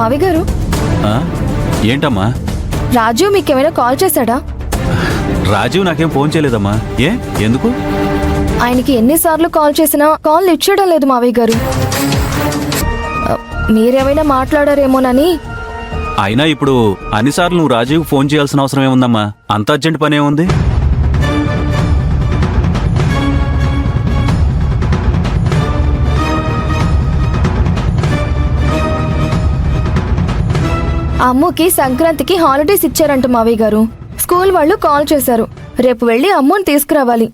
మావి గారు, ఏంటమ్మా? రాజు మీకేమైనా కాల్ చేశాడా? రాజీవ్ నాకేం ఫోన్ చేయలేదమ్మా. ఎందుకు? ఆయనకి ఎన్నిసార్లు కాల్ చేసినా కాల్ లిఫ్ట్ చేయడం లేదు మావయ్య గారు. మీరేమైనా మాట్లాడారేమోనని. అయినా ఇప్పుడు అన్నిసార్లు నువ్వు రాజీవ్ ఫోన్ చేయాల్సిన అవసరం ఏముందమ్మా? అంత అర్జెంట్ పని ఏముంది? అమ్ముకి సంక్రాంతికి హాలిడేస్ ఇచ్చారంట మావయ్య గారు. స్కూల్ వాళ్ళు కాల్ చేశారు, రేపు వెళ్ళి అమ్ముని తీసుకురావాలి.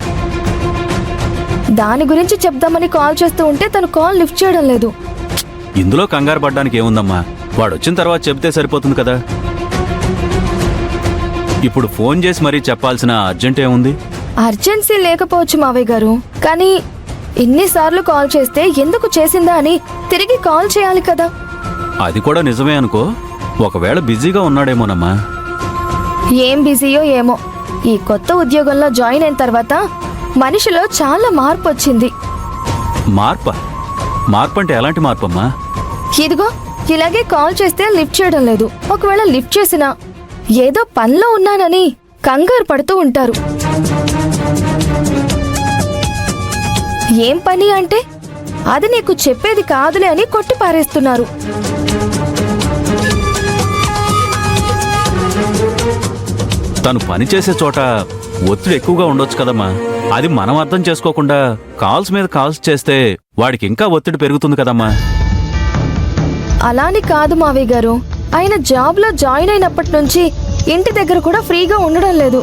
దాని గురించి చెప్దామని కాల్ చేస్తూ ఉంటే తను కాల్ లిఫ్ట్ చేయడం లేదు. ఇందులో కంగారు పడ్డానికి ఏముందమ్మా? వాడు వచ్చిన తర్వాత చెప్తే సరిపోతుంది కదా. ఇప్పుడు ఫోన్ చేసి మరీ చెప్పాల్సిన అర్జెంట్ ఏముంది? అర్జెన్సీ లేకపోవచ్చు మావయ్య గారు, కానీ ఇన్నిసార్లు కాల్ చేస్తే ఎందుకు చేసిందా అని తిరిగి కాల్ చేయాలి కదా. అది కూడా నిజమే అనుకో. ఒకవేళ బిజీగా ఉన్నాడేమోనమ్మా. ఏం బిజీయో ఏమో. ఈ కొత్త ఉద్యోగంలో జాయిన్ అయిన తర్వాత మనిషిలో చాలా మార్పు వచ్చింది. మార్పు అంటే ఎలాంటి మార్పు అమ్మా? ఇదిగో ఇలాగే కాల్ చేస్తే లిఫ్ట్ చేయడం లేదు. ఒకవేళ లిఫ్ట్ చేసినా ఏదో పనిలో ఉన్నానని కంగారు పడుతూ ఉంటారు. ఏం పని అంటే అది నీకు చెప్పేది కాదులే అని కొట్టి పారేస్తున్నారు. తను పని చేసే చోట ఒత్తిడి ఎక్కువగా ఉండొచ్చు కదమ్మా. అది మనం అర్థం చేసుకోకుండా కాల్స్ మీద కాల్స్ చేస్తే వాడికి ఇంకా ఒత్తిడి పెరుగుతుంది కదమ్మా. అలాని కాదు మావయ్య గారు, ఆయన జాబ్లో జాయిన్ అయినప్పటి నుంచి ఇంటి దగ్గర కూడా ఫ్రీగా ఉండడం లేదు.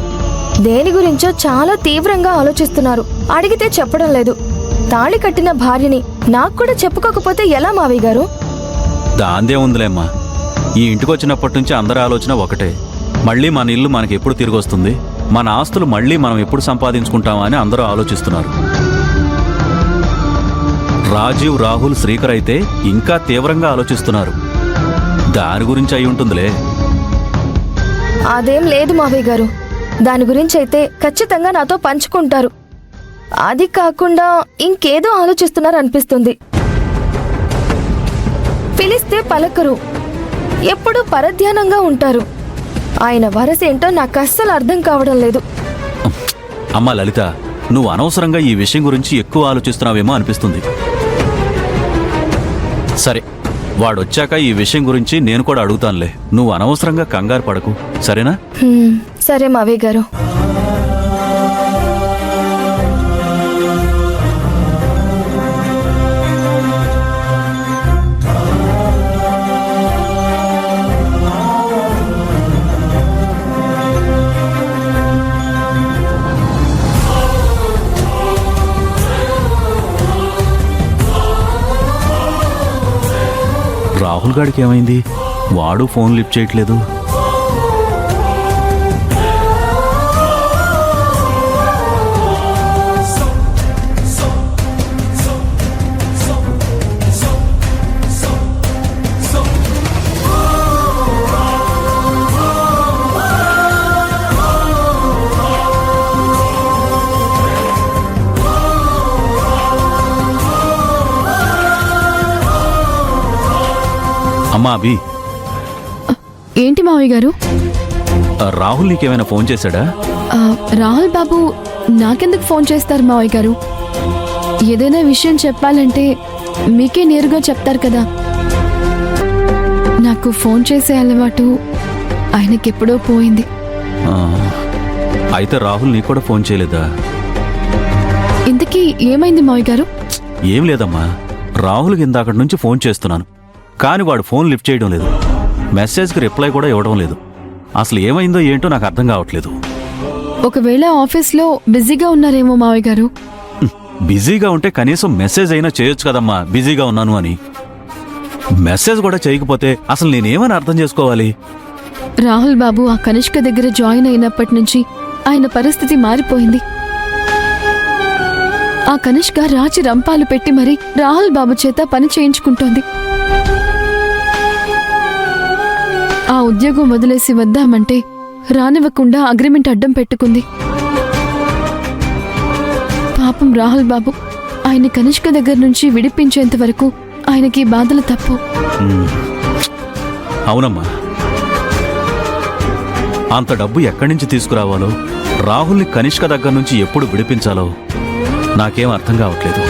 దేని గురించో చాలా తీవ్రంగా ఆలోచిస్తున్నారు. అడిగితే చెప్పడం లేదు. తాళి కట్టిన భార్యని నాకు కూడా చెప్పుకోకపోతే ఎలా మావయ్య గారు? దాందే ఉందిలేమ్మా. ఈ ఇంటికొచ్చినప్పటి నుంచి అందరి ఆలోచన ఒకటే. మళ్ళీ మన ఇల్లు మనకి ఎప్పుడు తిరిగి వస్తుంది, మన ఆస్తులు మళ్ళీ మనం ఎప్పుడు సంపాదించుకుంటామా అని అందరూ ఆలోచిస్తున్నారు. రాజీవ్, రాహుల్, శ్రీకర్ అయితే ఇంకా తీవ్రంగా ఆలోచిస్తున్నారు. దాని గురించి అయి ఉంటుందిలే. అదేం లేదు మావయ్య గారు, దాని గురించి అయితే ఖచ్చితంగా నాతో పంచుకుంటారు. అది కాకుండా ఇంకేదో ఆలోచిస్తున్నారు అనిపిస్తుంది. పిలిస్తే పలకరు, ఎప్పుడూ పరధ్యానంగా ఉంటారు. ఆయన వరసేంటో నాకు అస్సలు అర్థం కావడం లేదు. అమ్మా లలిత, నువ్వు అనవసరంగా ఈ విషయం గురించి ఎక్కువ ఆలోచిస్తున్నావేమో అనిపిస్తుంది. సరే, వాడొచ్చాక ఈ విషయం గురించి నేను కూడా అడుగుతానులే. నువ్వు అనవసరంగా కంగారు పడకు, సరేనా? సరే మావయ్య గారు. రాహుల్ గాడికి ఏమైంది? వాడు ఫోన్ లిఫ్ట్ చేయట్లేదు. అమ్మా అభి. ఏంటి మావయ్య గారు? రాహుల్ నీకేమైనా ఫోన్ చేశాడా? రాహుల్ బాబు నాకెందుకు ఫోన్ చేస్తారు మావయ్య గారు? ఏదైనా విషయం చెప్పాలంటే మీకే నేరుగా చెప్తారు కదా. నాకు ఫోన్ చేసే అలవాటు ఆయనకెప్పుడో పోయింది. అయితే రాహుల్ నీకు కూడా ఫోన్ చేయలేదా? ఇంతకీ ఏమైంది మావయ్య గారు? ఏం లేదమ్మా, రాహుల్కి ఇందాకటి నుంచి ఫోన్ చేస్తున్నాను, కానీ వాడు ఫోన్ లిఫ్ట్ చేయడం లేదు. మెసేజ్కి రిప్లై కూడా ఇవ్వడం లేదు. అసలు ఏమైందో ఏంటో నాకు అర్థం కావట్లేదు. ఒకవేళ ఆఫీస్లో బిజీగా ఉన్నారేమో మావయ్య గారు. బిజీగా ఉంటే కనీసం మెసేజ్ అయినా చేయొచ్చు కదమ్మా, బిజీగా ఉన్నాను అని. మెసేజ్ కూడా చేయకపోతే అసలు నేనేమని అర్థం చేసుకోవాలి? రాహుల్ బాబు ఆ కనిష్క దగ్గర జాయిన్ అయినప్పటి నుంచి ఆయన పరిస్థితి మారిపోయింది. ఆ కనిష్క రాచి రంపాలు పెట్టి మరీ రాహుల్ బాబు చేత పని చేయించుకుంటోంది. ఆ ఉద్యోగం వదిలేసి వద్దామంటే రానివ్వకుండా అగ్రిమెంట్ అడ్డం పెట్టుకుంది. పాపం రాహుల్ బాబు ఆయన కనిష్క దగ్గర నుంచి విడిపించేంత వరకు ఆయనకి బాధలు తప్పు. అవునమ్మా, అంత డబ్బు ఎక్కడి నుంచి తీసుకురావాలో, రాహుల్ని కనిష్క దగ్గర నుంచి ఎప్పుడు విడిపించాలో నాకేం అర్థం కావట్లేదు.